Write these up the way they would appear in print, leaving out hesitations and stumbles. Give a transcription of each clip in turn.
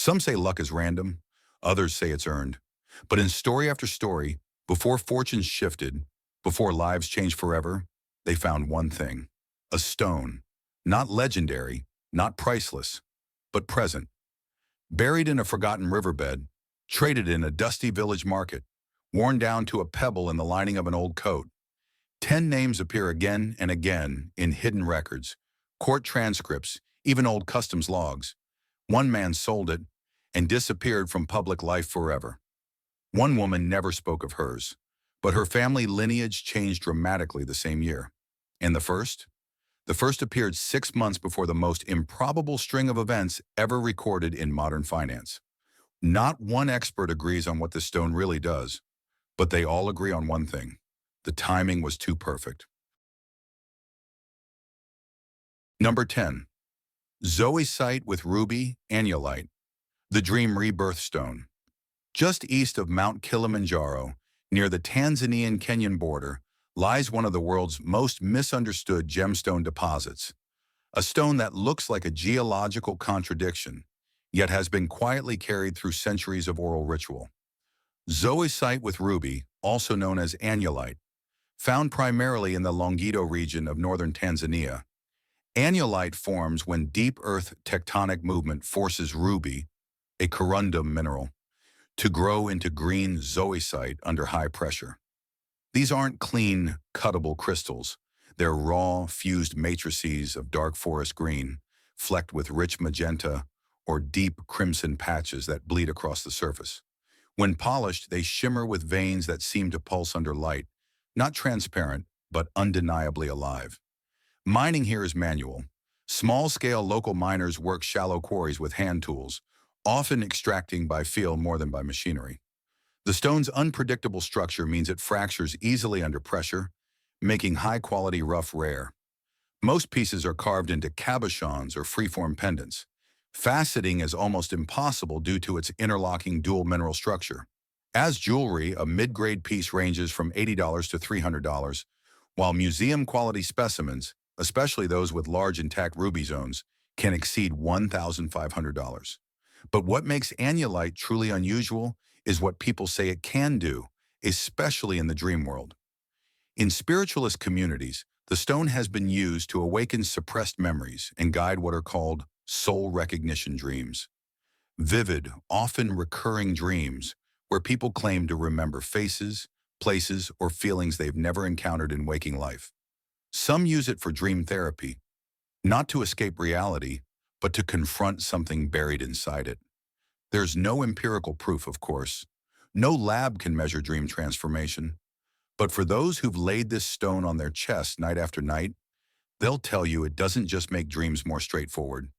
Some say luck is random, others say it's earned. But in story after story, before fortunes shifted, before lives changed forever, they found one thing: a stone, not legendary, not priceless, but present, buried in a forgotten riverbed, traded in a dusty village market, worn down to a pebble in the lining of an old coat. 10 names appear again and again in hidden records, court transcripts, even old customs logs. One man sold it and disappeared from public life forever. One woman never spoke of hers, but her family lineage changed dramatically the same year. And the first? The first appeared 6 months before the most improbable string of events ever recorded in modern finance. Not one expert agrees on what this stone really does, but they all agree on one thing: the timing was too perfect. Number 10. Zoisite with ruby Anyolite, the Dream Rebirth stone. Just east of Mount Kilimanjaro, near the Tanzanian-Kenyan border, lies one of the world's most misunderstood gemstone deposits, a stone that looks like a geological contradiction, yet has been quietly carried through centuries of oral ritual. Zoisite with ruby, also known as Anyolite, found primarily in the Longido region of northern Tanzania. Anyolite forms when deep earth tectonic movement forces ruby, a corundum mineral, to grow into green zoisite under high pressure. These aren't clean, cuttable crystals. They're raw, fused matrices of dark forest green, flecked with rich magenta or deep crimson patches that bleed across the surface. When polished, they shimmer with veins that seem to pulse under light, not transparent, but undeniably alive. Mining here is manual. Small-scale local miners work shallow quarries with hand tools, often extracting by feel more than by machinery. The stone's unpredictable structure means it fractures easily under pressure, making high-quality rough rare. Most pieces are carved into cabochons or freeform pendants. Faceting is almost impossible due to its interlocking dual mineral structure. As jewelry, a mid-grade piece ranges from $80 to $300, while museum-quality specimens, especially those with large intact ruby zones, can exceed $1,500. But what makes Anyolite truly unusual is what people say it can do, especially in the dream world. In spiritualist communities, the stone has been used to awaken suppressed memories and guide what are called soul recognition dreams. Vivid, often recurring dreams where people claim to remember faces, places, or feelings they've never encountered in waking life. Some use it for dream therapy, not to escape reality, but to confront something buried inside it. There's no empirical proof, of course. No lab can measure dream transformation. But for those who've laid this stone on their chest night after night, they'll tell you it doesn't just make dreams more straightforward.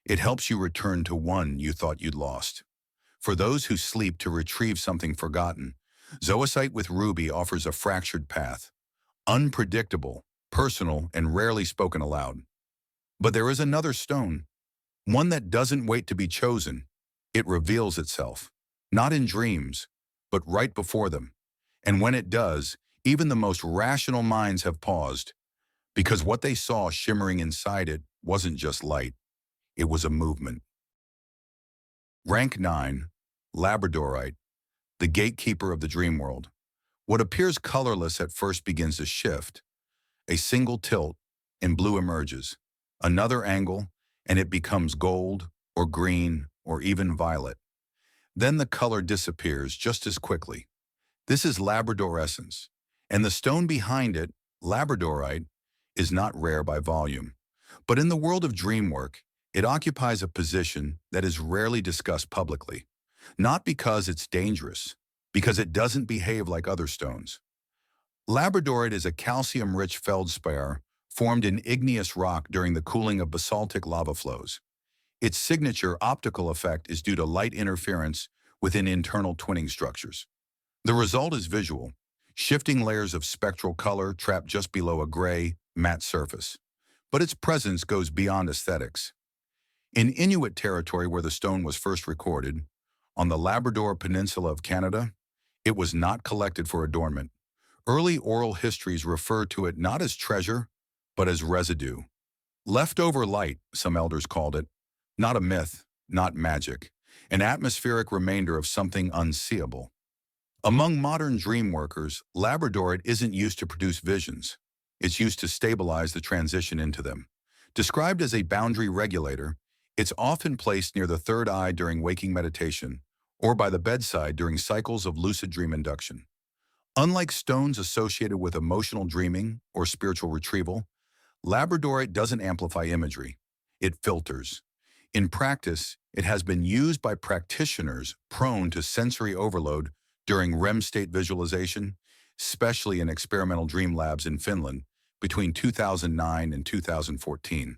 It helps you return to one you thought you'd lost. For those who sleep to retrieve something forgotten, Zoisite with ruby offers a fractured path, unpredictable, personal, and rarely spoken aloud. But there is another stone, one that doesn't wait to be chosen. It reveals itself, not in dreams, but right before them. And when it does, even the most rational minds have paused, because what they saw shimmering inside it wasn't just light, it was a movement. Rank 9, Labradorite, the gatekeeper of the dream world. What appears colorless at first begins to shift. A single tilt, and blue emerges. Another angle, and it becomes gold, or green, or even violet. Then the color disappears just as quickly. This is labradorescence, and the stone behind it, Labradorite, is not rare by volume. But in the world of dream work, it occupies a position that is rarely discussed publicly. Not because it's dangerous, because it doesn't behave like other stones. Labradorite is a calcium-rich feldspar formed in igneous rock during the cooling of basaltic lava flows. Its signature optical effect is due to light interference within internal twinning structures. The result is visual, shifting layers of spectral color trapped just below a gray, matte surface. But its presence goes beyond aesthetics. In Inuit territory where the stone was first recorded, on the Labrador Peninsula of Canada, it was not collected for adornment. Early oral histories refer to it not as treasure, but as residue. Leftover light, some elders called it, not a myth, not magic. an atmospheric remainder of something unseeable. Among modern dream workers, Labradorite isn't used to produce visions. It's used to stabilize the transition into them. Described as a boundary regulator, it's often placed near the third eye during waking meditation or by the bedside during cycles of lucid dream induction. Unlike stones associated with emotional dreaming or spiritual retrieval, Labradorite doesn't amplify imagery. It filters. In practice, it has been used by practitioners prone to sensory overload during REM state visualization, especially in experimental dream labs in Finland between 2009 and 2014.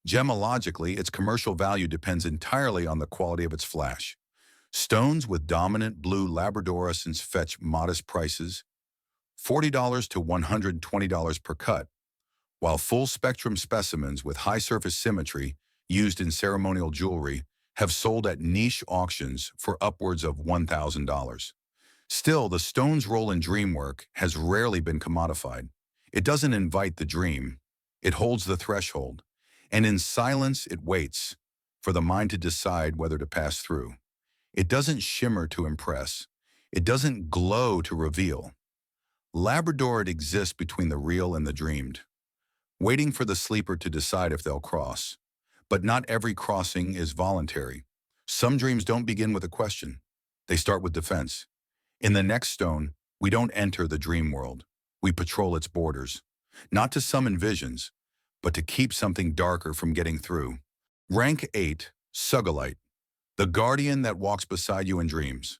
Gemologically, its commercial value depends entirely on the quality of its flash. Stones with dominant blue labradorescence fetch modest prices, $40 to $120 per cut, while full-spectrum specimens with high-surface symmetry used in ceremonial jewelry have sold at niche auctions for upwards of $1,000. Still, the stone's role in dream work has rarely been commodified. It doesn't invite the dream. It holds the threshold. And in silence, it waits for the mind to decide whether to pass through. It doesn't shimmer to impress. It doesn't glow to reveal. Labradorite exists between the real and the dreamed, waiting for the sleeper to decide if they'll cross. But not every crossing is voluntary. Some dreams don't begin with a question. They start with defense. In the next stone, we don't enter the dream world. We patrol its borders, not to summon visions, but to keep something darker from getting through. Rank 8, Sugilite, the guardian that walks beside you in dreams.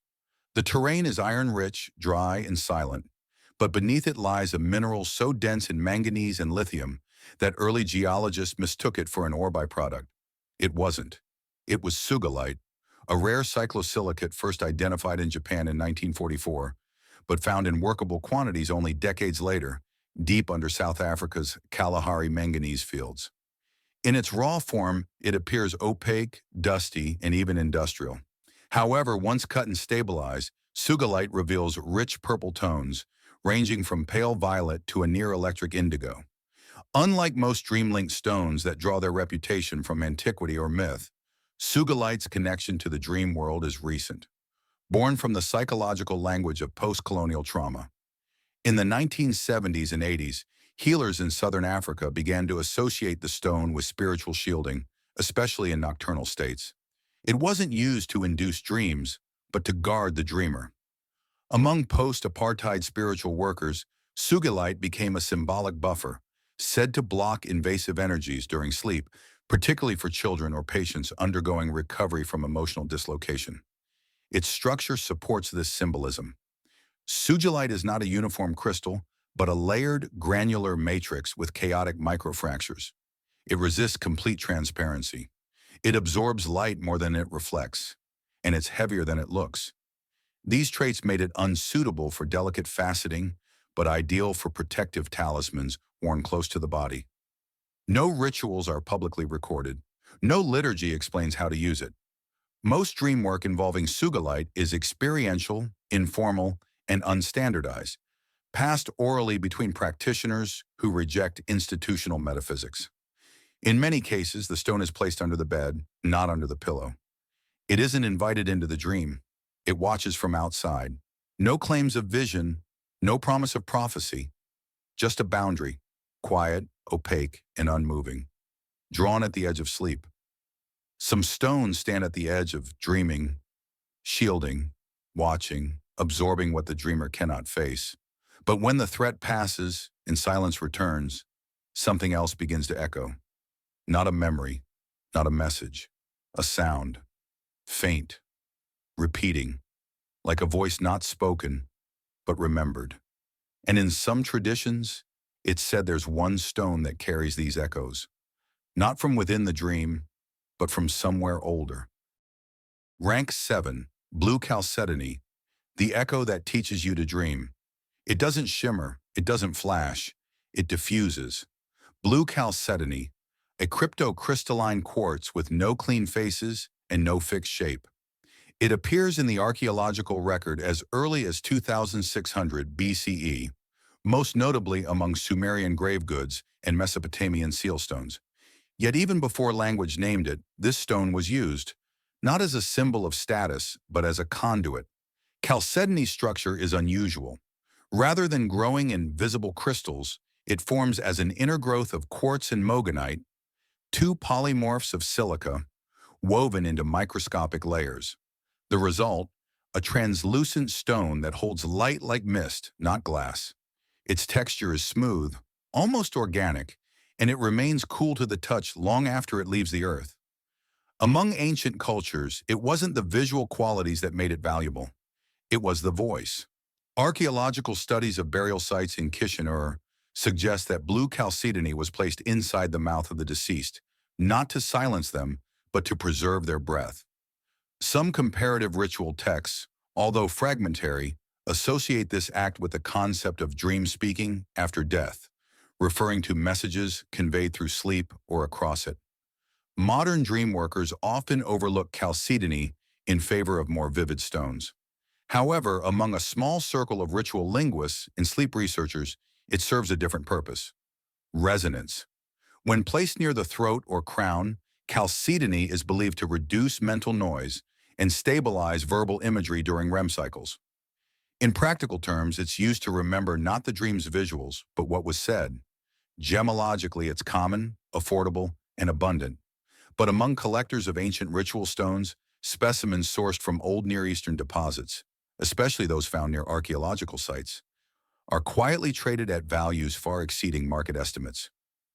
The terrain is iron-rich, dry, and silent, but beneath it lies a mineral so dense in manganese and lithium that early geologists mistook it for an ore byproduct. It wasn't. It was Sugilite, a rare cyclosilicate first identified in Japan in 1944, but found in workable quantities only decades later, deep under South Africa's Kalahari manganese fields. In its raw form, it appears opaque, dusty, and even industrial. However, once cut and stabilized, Sugilite reveals rich purple tones, ranging from pale violet to a near-electric indigo. Unlike most dream-linked stones that draw their reputation from antiquity or myth, Sugilite's connection to the dream world is recent, born from the psychological language of post-colonial trauma. In the 1970s and 80s, healers in southern Africa began to associate the stone with spiritual shielding, especially in nocturnal states. It wasn't used to induce dreams, but to guard the dreamer. Among post-apartheid spiritual workers, Sugilite became a symbolic buffer, said to block invasive energies during sleep, particularly for children or patients undergoing recovery from emotional dislocation. Its structure supports this symbolism. Sugilite is not a uniform crystal, but a layered, granular matrix with chaotic microfractures. It resists complete transparency. It absorbs light more than it reflects, and it's heavier than it looks. These traits made it unsuitable for delicate faceting, but ideal for protective talismans worn close to the body. No rituals are publicly recorded. No liturgy explains how to use it. Most dream work involving Sugilite is experiential, informal, and unstandardized, passed orally between practitioners who reject institutional metaphysics. In many cases, the stone is placed under the bed, not under the pillow. It isn't invited into the dream. It watches from outside. No claims of vision, no promise of prophecy, just a boundary, quiet, opaque, and unmoving, drawn at the edge of sleep. Some stones stand at the edge of dreaming, shielding, watching, absorbing what the dreamer cannot face. But when the threat passes and silence returns, something else begins to echo. Not a memory, not a message, a sound, faint, repeating, like a voice not spoken, but remembered. And in some traditions, it's said there's one stone that carries these echoes, not from within the dream, but from somewhere older. Rank 7, Blue Chalcedony, the echo that teaches you to dream. It doesn't shimmer, it doesn't flash, it diffuses. Blue Chalcedony, a cryptocrystalline quartz with no clean faces and no fixed shape. It appears in the archaeological record as early as 2600 BCE, most notably among Sumerian grave goods and Mesopotamian sealstones. Yet even before language named it, this stone was used, not as a symbol of status, but as a conduit. Chalcedony's structure is unusual. Rather than growing in visible crystals, it forms as an inner growth of quartz and mogonite, two polymorphs of silica, woven into microscopic layers. The result, a translucent stone that holds light like mist, not glass. Its texture is smooth, almost organic, and it remains cool to the touch long after it leaves the earth. Among ancient cultures, it wasn't the visual qualities that made it valuable. It was the voice. Archaeological studies of burial sites in Kishinev suggest that blue chalcedony was placed inside the mouth of the deceased, not to silence them, but to preserve their breath. Some comparative ritual texts, although fragmentary, associate this act with the concept of dream speaking after death, referring to messages conveyed through sleep or across it. Modern dream workers often overlook chalcedony in favor of more vivid stones. However, among a small circle of ritual linguists and sleep researchers, it serves a different purpose: resonance. When placed near the throat or crown, chalcedony is believed to reduce mental noise and stabilize verbal imagery during REM cycles. In practical terms, it's used to remember not the dream's visuals, but what was said. Gemologically, it's common, affordable, and abundant. But among collectors of ancient ritual stones, specimens sourced from old Near Eastern deposits, especially those found near archaeological sites, are quietly traded at values far exceeding market estimates.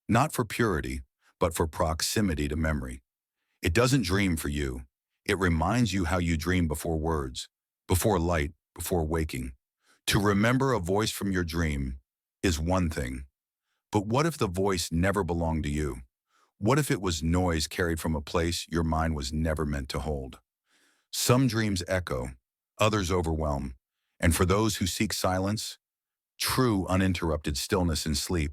Not for purity, but for proximity to memory. It doesn't dream for you. It reminds you how you dream before words, before light, before waking. To remember a voice from your dream is one thing. But what if the voice never belonged to you? What if it was noise carried from a place your mind was never meant to hold? Some dreams echo, others overwhelm, and for those who seek silence, true uninterrupted stillness in sleep,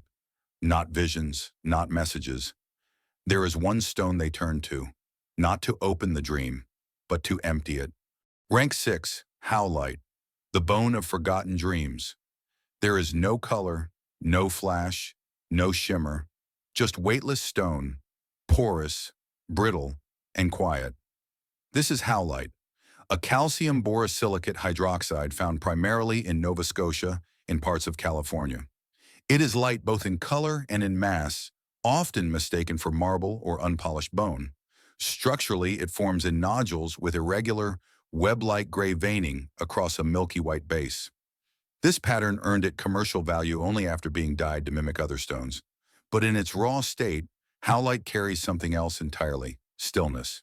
not visions, not messages, there is one stone they turn to, not to open the dream, but to empty it. Rank 6, Howlite, the bone of forgotten dreams. There is no color, no flash, no shimmer, just weightless stone, porous, brittle, and quiet. This is Howlite, a calcium borosilicate hydroxide found primarily in Nova Scotia and parts of California. It is light both in color and in mass, often mistaken for marble or unpolished bone. Structurally, it forms in nodules with irregular, web-like gray veining across a milky white base. This pattern earned it commercial value only after being dyed to mimic other stones. But in its raw state, Howlite carries something else entirely: stillness.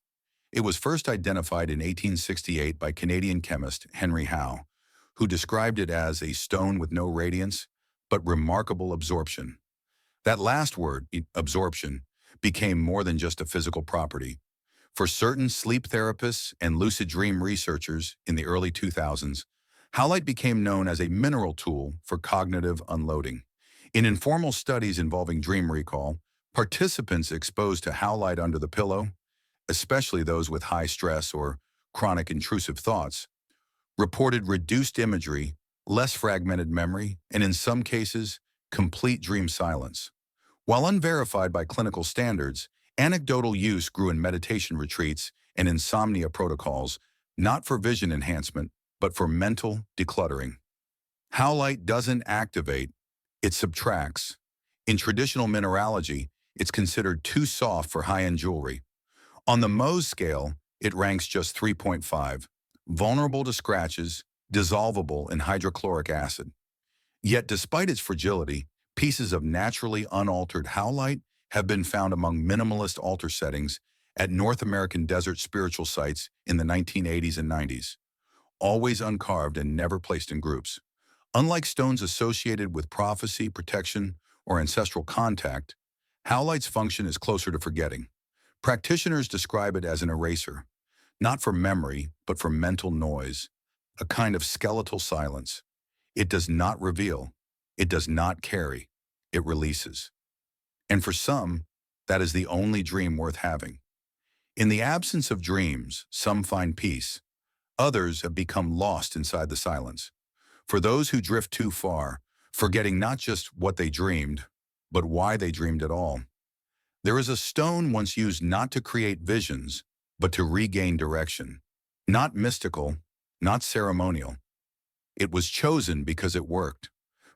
It was first identified in 1868 by Canadian chemist Henry Howe, who described it as a stone with no radiance, but remarkable absorption. That last word, absorption, became more than just a physical property. For certain sleep therapists and lucid dream researchers in the early 2000s, Howlite became known as a mineral tool for cognitive unloading. In informal studies involving dream recall, participants exposed to Howlite under the pillow, especially those with high stress or chronic intrusive thoughts, reported reduced imagery, less fragmented memory, and in some cases, complete dream silence. While unverified by clinical standards, anecdotal use grew in meditation retreats and insomnia protocols, not for vision enhancement, but for mental decluttering. Howlite doesn't activate, it subtracts. In traditional mineralogy, it's considered too soft for high-end jewelry. On the Mohs scale, it ranks just 3.5, vulnerable to scratches, dissolvable in hydrochloric acid. Yet despite its fragility, pieces of naturally unaltered Howlite have been found among minimalist altar settings at North American desert spiritual sites in the 1980s and 90s, always uncarved and never placed in groups. Unlike stones associated with prophecy, protection, or ancestral contact, Howlite's function is closer to forgetting. Practitioners describe it as an eraser, not for memory, but for mental noise, a kind of skeletal silence. It does not reveal, it does not carry, it releases. And for some, that is the only dream worth having. In the absence of dreams, some find peace. Others have become lost inside the silence. For those who drift too far, forgetting not just what they dreamed, but why they dreamed at all, there is a stone once used not to create visions, but to regain direction. Not mystical, not ceremonial. It was chosen because it worked.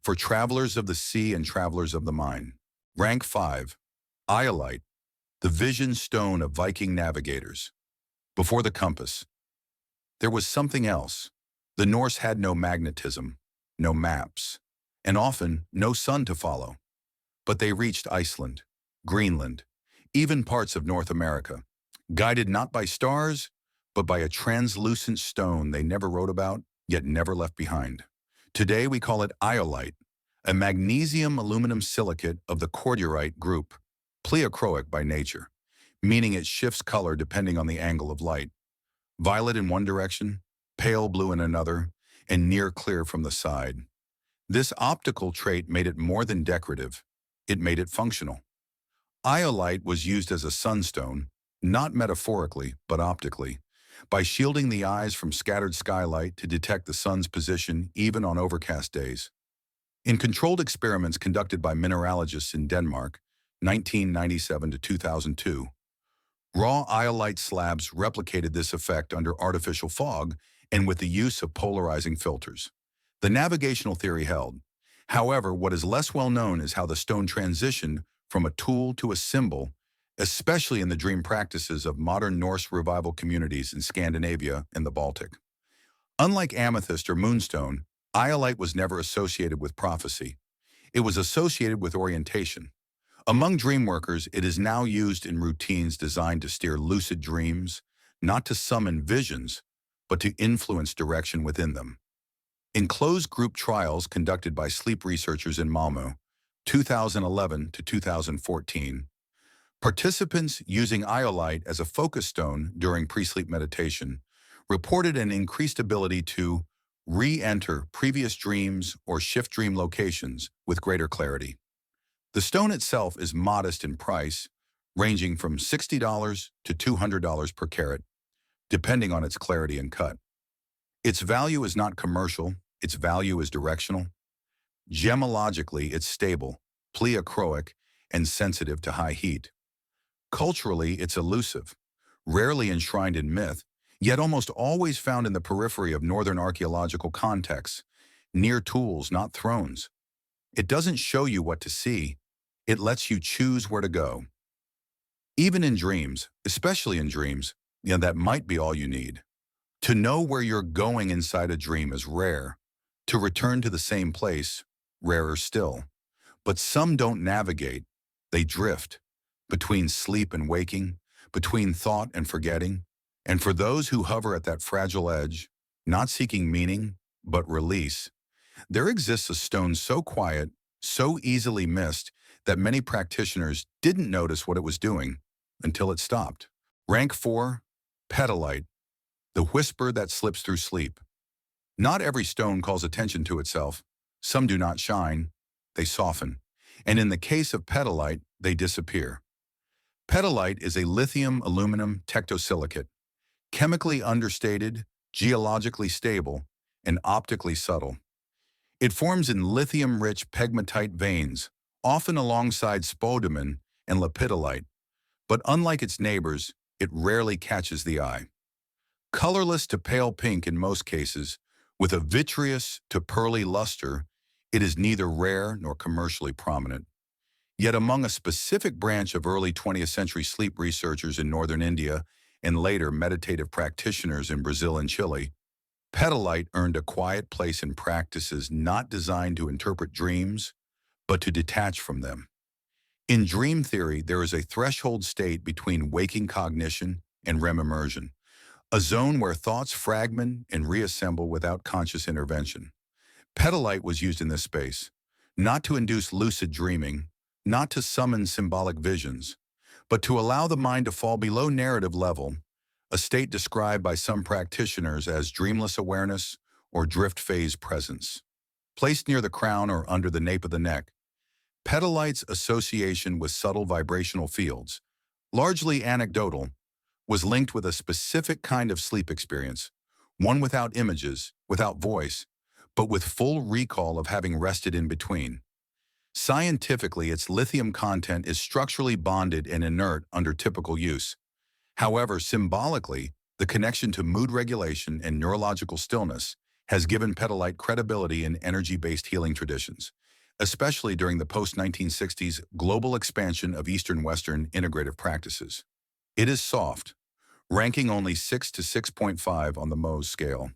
For travelers of the sea and travelers of the mind. Rank 5. Anyolite, the vision stone of Viking navigators. Before the compass, there was something else. The Norse had no magnetism, no maps, and often no sun to follow. But they reached Iceland, Greenland, even parts of North America, guided not by stars, but by a translucent stone they never wrote about, yet never left behind. Today we call it Anyolite, a magnesium aluminum silicate of the cordierite group, pleochroic by nature, meaning it shifts color depending on the angle of light. Violet in one direction, pale blue in another, and near clear from the side. This optical trait made it more than decorative. It made it functional. Anyolite was used as a sunstone, not metaphorically, but optically, by shielding the eyes from scattered skylight to detect the sun's position even on overcast days. In controlled experiments conducted by mineralogists in Denmark, 1997 to 2002, raw Anyolite slabs replicated this effect under artificial fog and with the use of polarizing filters. The navigational theory held. However, what is less well known is how the stone transitioned from a tool to a symbol, especially in the dream practices of modern Norse revival communities in Scandinavia and the Baltic. Unlike amethyst or moonstone, Anyolite was never associated with prophecy. It was associated with orientation. Among dreamworkers, it is now used in routines designed to steer lucid dreams, not to summon visions, but to influence direction within them. In closed group trials conducted by sleep researchers in Malmö, 2011 to 2014, participants using Anyolite as a focus stone during pre-sleep meditation reported an increased ability to re-enter previous dreams or shift dream locations with greater clarity. The stone itself is modest in price, ranging from $60 to $200 per carat, depending on its clarity and cut. Its value is not commercial, its value is directional. Gemologically, it's stable, pleochroic, and sensitive to high heat. Culturally, it's elusive, rarely enshrined in myth, yet almost always found in the periphery of northern archaeological contexts, near tools, not thrones. It doesn't show you what to see, it lets you choose where to go. Even in dreams, especially in dreams, that might be all you need. To know where you're going inside a dream is rare. To return to the same place, rarer still. But some don't navigate, they drift, between sleep and waking, between thought and forgetting. And for those who hover at that fragile edge, not seeking meaning, but release, there exists a stone so quiet, so easily missed, that many practitioners didn't notice what it was doing until it stopped. Rank 4, Petalite, the whisper that slips through sleep. Not every stone calls attention to itself. Some do not shine, they soften. And in the case of Petalite, they disappear. Petalite is a lithium-aluminum tectosilicate, chemically understated, geologically stable, and optically subtle. It forms in lithium-rich pegmatite veins, often alongside spodumene and lepidolite, but unlike its neighbors, it rarely catches the eye. Colorless to pale pink in most cases, with a vitreous to pearly luster, it is neither rare nor commercially prominent. Yet among a specific branch of early 20th century sleep researchers in northern India and later meditative practitioners in Brazil and Chile, Petalite earned a quiet place in practices not designed to interpret dreams, but to detach from them. In dream theory, there is a threshold state between waking cognition and REM immersion, a zone where thoughts fragment and reassemble without conscious intervention. Petalite was used in this space, not to induce lucid dreaming, not to summon symbolic visions, but to allow the mind to fall below narrative level, a state described by some practitioners as dreamless awareness or drift phase presence. Placed near the crown or under the nape of the neck, Petalite's association with subtle vibrational fields, largely anecdotal, was linked with a specific kind of sleep experience, one without images, without voice, but with full recall of having rested in between. Scientifically, its lithium content is structurally bonded and inert under typical use. However, symbolically, the connection to mood regulation and neurological stillness has given Petalite credibility in energy-based healing traditions, especially during the post-1960s global expansion of Eastern-Western integrative practices. It is soft, ranking only 6 to 6.5 on the Mohs scale,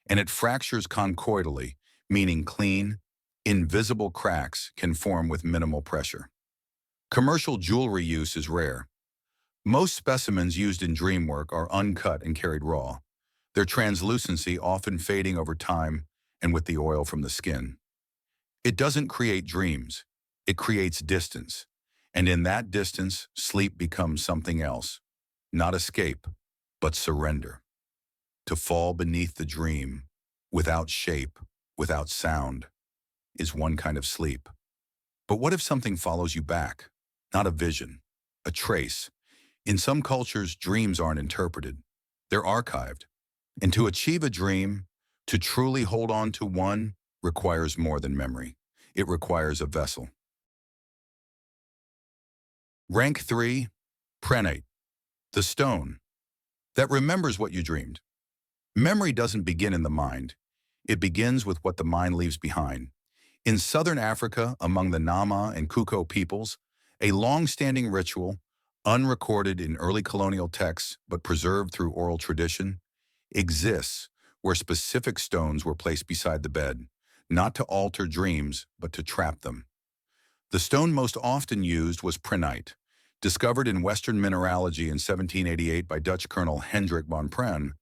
and it fractures conchoidally, meaning clean, invisible cracks can form with minimal pressure. Commercial jewelry use is rare. Most specimens used in dream work are uncut and carried raw, their translucency often fading over time and with the oil from the skin. It doesn't create dreams, it creates distance, and in that distance, sleep becomes something else. Not escape, but surrender. To fall beneath the dream, without shape, without sound, is one kind of sleep. But what if something follows you back? Not a vision, a trace. In some cultures, dreams aren't interpreted. They're archived. And to achieve a dream, to truly hold on to one, requires more than memory. It requires a vessel. Rank 3, Prehnite, the stone that remembers what you dreamed. Memory doesn't begin in the mind. It begins with what the mind leaves behind. In southern Africa, among the Nama and Kuko peoples, a long-standing ritual, unrecorded in early colonial texts but preserved through oral tradition, exists where specific stones were placed beside the bed, not to alter dreams but to trap them. The stone most often used was Prehnite, discovered in Western mineralogy in 1788 by Dutch Colonel Hendrik von Prehn.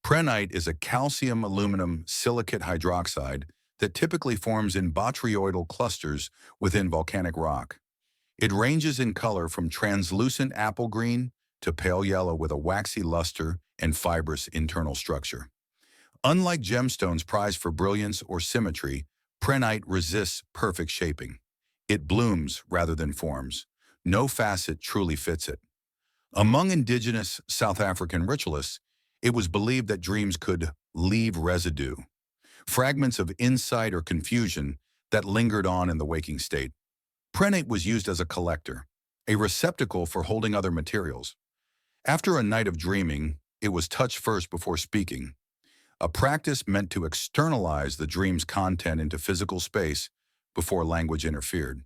Prehnite is a calcium-aluminum silicate hydroxide that typically forms in botryoidal clusters within volcanic rock. It ranges in color from translucent apple green to pale yellow with a waxy luster and fibrous internal structure. Unlike gemstones prized for brilliance or symmetry, Prehnite resists perfect shaping. It blooms rather than forms. No facet truly fits it. Among indigenous South African ritualists, it was believed that dreams could leave residue, fragments of insight or confusion that lingered on in the waking state. Prehnite was used as a collector, a receptacle for holding other materials. After a night of dreaming, it was touched first before speaking, a practice meant to externalize the dream's content into physical space before language interfered.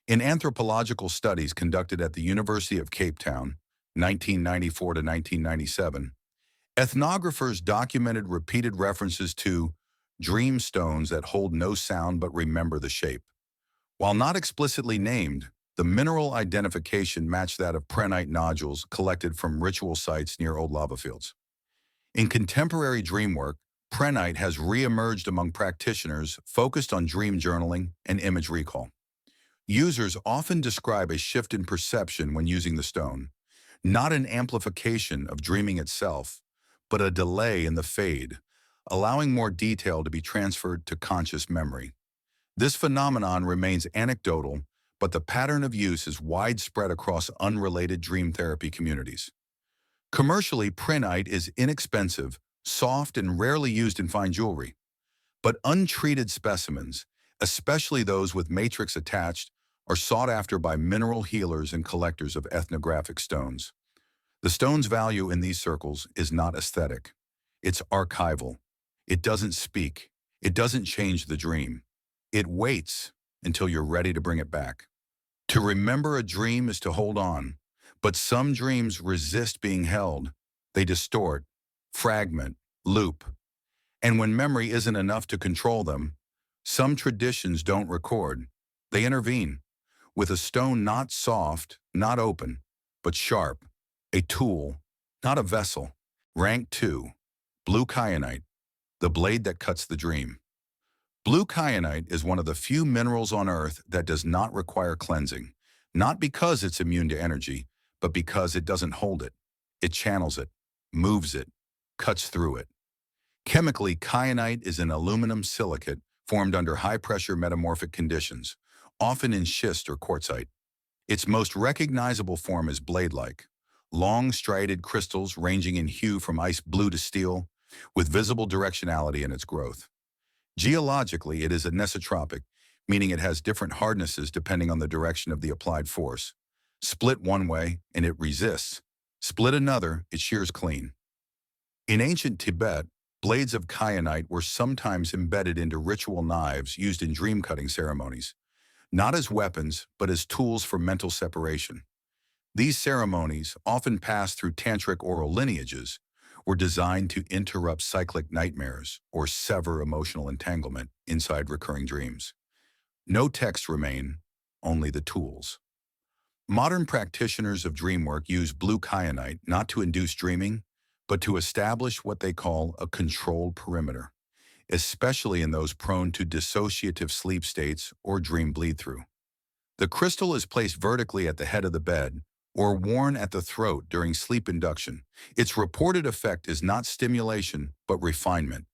In anthropological studies conducted at the University of Cape Town, 1994 to 1997, ethnographers documented repeated references to dream stones that hold no sound but remember the shape. While not explicitly named, the mineral identification matched that of Prehnite nodules collected from ritual sites near old lava fields. In contemporary dream work, Prehnite has re-emerged among practitioners focused on dream journaling and image recall. Users often describe a shift in perception when using the stone, not an amplification of dreaming itself, but a delay in the fade, allowing more detail to be transferred to conscious memory. This phenomenon remains anecdotal, but the pattern of use is widespread across unrelated dream therapy communities. Commercially, Prehnite is inexpensive, soft, and rarely used in fine jewelry. But untreated specimens, especially those with matrix attached, are sought after by mineral healers and collectors of ethnographic stones. The stone's value in these circles is not aesthetic. It's archival. It doesn't speak. It doesn't change the dream. It waits until you're ready to bring it back. To remember a dream is to hold on, but some dreams resist being held. They distort, fragment, loop. And when memory isn't enough to control them, some traditions don't record. They intervene, with a stone not soft, not open, but sharp, a tool, not a vessel. Rank 2, Blue Kyanite, the blade that cuts the dream. Blue Kyanite is one of the few minerals on Earth that does not require cleansing, not because it's immune to energy, but because it doesn't hold it. It channels it, moves it, cuts through it. Chemically, kyanite is an aluminum silicate formed under high-pressure metamorphic conditions, often in schist or quartzite. Its most recognizable form is blade-like, long striated crystals ranging in hue from ice blue to steel, with visible directionality in its growth. Geologically, it is anisotropic, meaning it has different hardnesses depending on the direction of the applied force. Split one way, and it resists. Split another, it shears clean. In ancient Tibet, blades of Kyanite were sometimes embedded into ritual knives used in dream-cutting ceremonies, not as weapons, but as tools for mental separation. These ceremonies, often passed through tantric oral lineages, were designed to interrupt cyclic nightmares or sever emotional entanglement inside recurring dreams. No texts remain, only the tools. Modern practitioners of dreamwork use blue kyanite not to induce dreaming, but to establish what they call a controlled perimeter, especially in those prone to dissociative sleep states or dream bleed-through. The crystal is placed vertically at the head of the bed or worn at the throat during sleep induction. Its reported effect is not stimulation, but refinement,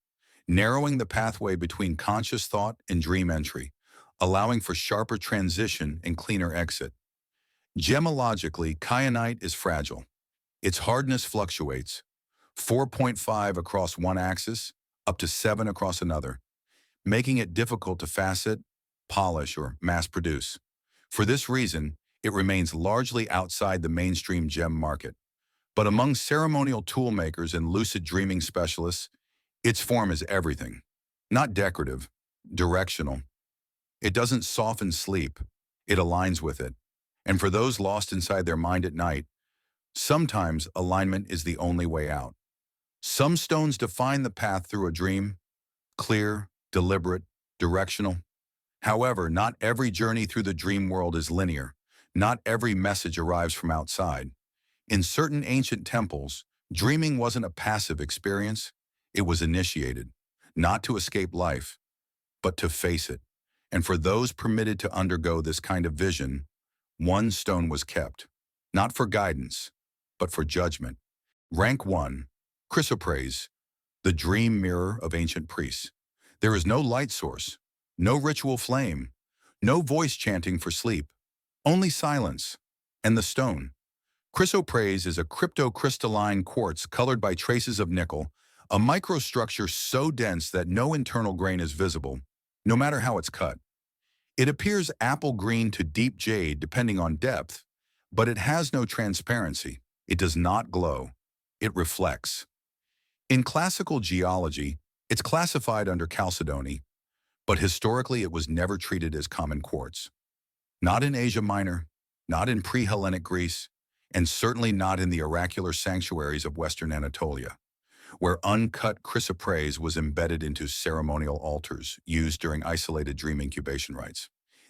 narrowing the pathway between conscious thought and dream entry, allowing for sharper transition and cleaner exit. Gemologically, kyanite is fragile. Its hardness fluctuates, 4.5 across one axis, up to 7 across another, making it difficult to facet, polish, or mass-produce. For this reason, it remains largely outside the mainstream gem market. But among ceremonial toolmakers and lucid dreaming specialists, its form is everything. Not decorative, directional. It doesn't soften sleep, it aligns with it. And for those lost inside their mind at night, sometimes alignment is the only way out. Some stones define the path through a dream, clear, deliberate, directional. However, not every journey through the dream world is linear. Not every message arrives from outside. In certain ancient temples, dreaming wasn't a passive experience. It was initiated, not to escape life, but to face it. And for those permitted to undergo this kind of vision, one stone was kept, not for guidance, but for judgment. Rank 1, Chrysoprase, the dream mirror of ancient priests. There is no light source, no ritual flame, no voice chanting for sleep, only silence, and the stone. Chrysoprase is a cryptocrystalline quartz colored by traces of nickel, a microstructure so dense that no internal grain is visible, no matter how it's cut. It appears apple green to deep jade depending on depth, but it has no transparency. It does not glow. It reflects. In classical geology, it's classified under Chalcedony, but historically it was never treated as common quartz. Not in Asia Minor, not in pre-Hellenic Greece, and certainly not in the oracular sanctuaries of Western Anatolia, where uncut chrysoprase was embedded into ceremonial altars used during isolated dream incubation rites.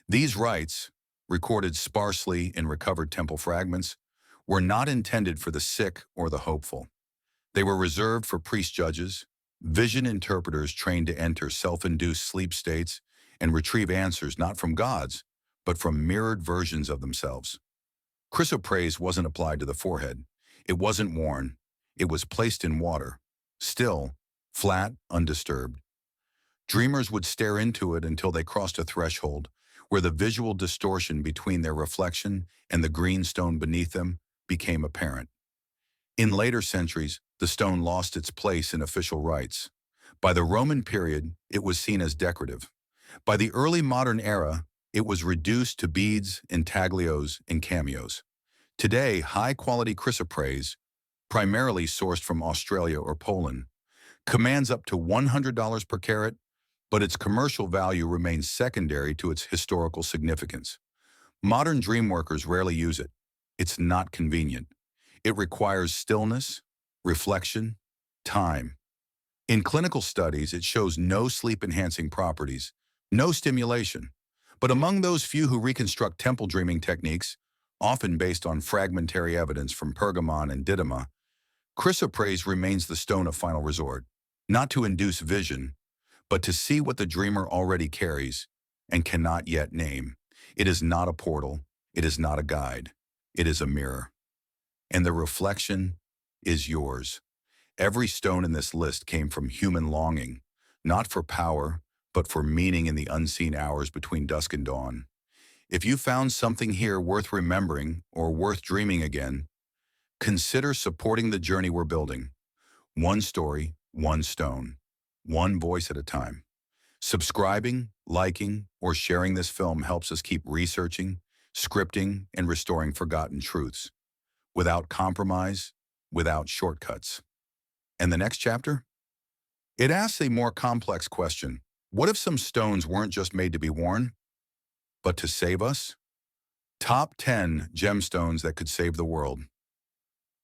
These rites, recorded sparsely in recovered temple fragments, were not intended for the sick or the hopeful. They were reserved for priest-judges, vision interpreters trained to enter self-induced sleep states and retrieve answers not from gods, but from mirrored versions of themselves. Chrysoprase wasn't applied to the forehead. It wasn't worn. It was placed in water, still, flat, undisturbed. Dreamers would stare into it until they crossed a threshold where the visual distortion between their reflection and the green stone beneath them became apparent. In later centuries, the stone lost its place in official rites. By the Roman period, it was seen as decorative. By the early modern era, it was reduced to beads, intaglios, and cameos. Today, high-quality chrysoprase, primarily sourced from Australia or Poland, commands up to $100 per carat, but its commercial value remains secondary to its historical significance. Modern dreamworkers rarely use it. It's not convenient. It requires stillness, reflection, time. In clinical studies, it shows no sleep-enhancing properties, no stimulation. But among those few who reconstruct temple dreaming techniques, often based on fragmentary evidence from Pergamon and Didyma, chrysoprase remains the stone of final resort, not to induce vision, but to see what the dreamer already carries and cannot yet name. It is not a portal. It is not a guide. It is a mirror. And the reflection is yours. Every stone in this list came from human longing, not for power, but for meaning in the unseen hours between dusk and dawn. If you found something here worth remembering or worth dreaming again, consider supporting the journey we're building. One story, one stone, one voice at a time. Subscribing, liking, or sharing this film helps us keep researching, scripting, and restoring forgotten truths. without compromise, without shortcuts. And the next chapter? It asks a more complex question. What if some stones weren't just made to be worn, but to save us? Top 10 gemstones that could save the world.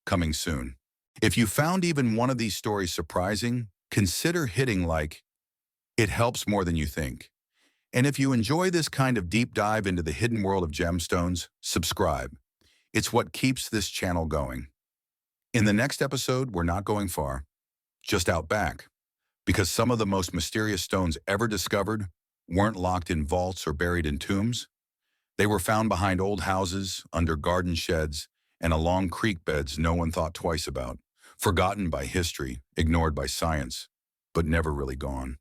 Coming soon. If you found even one of these stories surprising, consider hitting like. It helps more than you think. And if you enjoy this kind of deep dive into the hidden world of gemstones, subscribe. It's what keeps this channel going. In the next episode, we're not going far, just out back, because some of the most mysterious stones ever discovered weren't locked in vaults or buried in tombs. They were found behind old houses, under garden sheds, and along creek beds no one thought twice about, forgotten by history, ignored by science, but never really gone.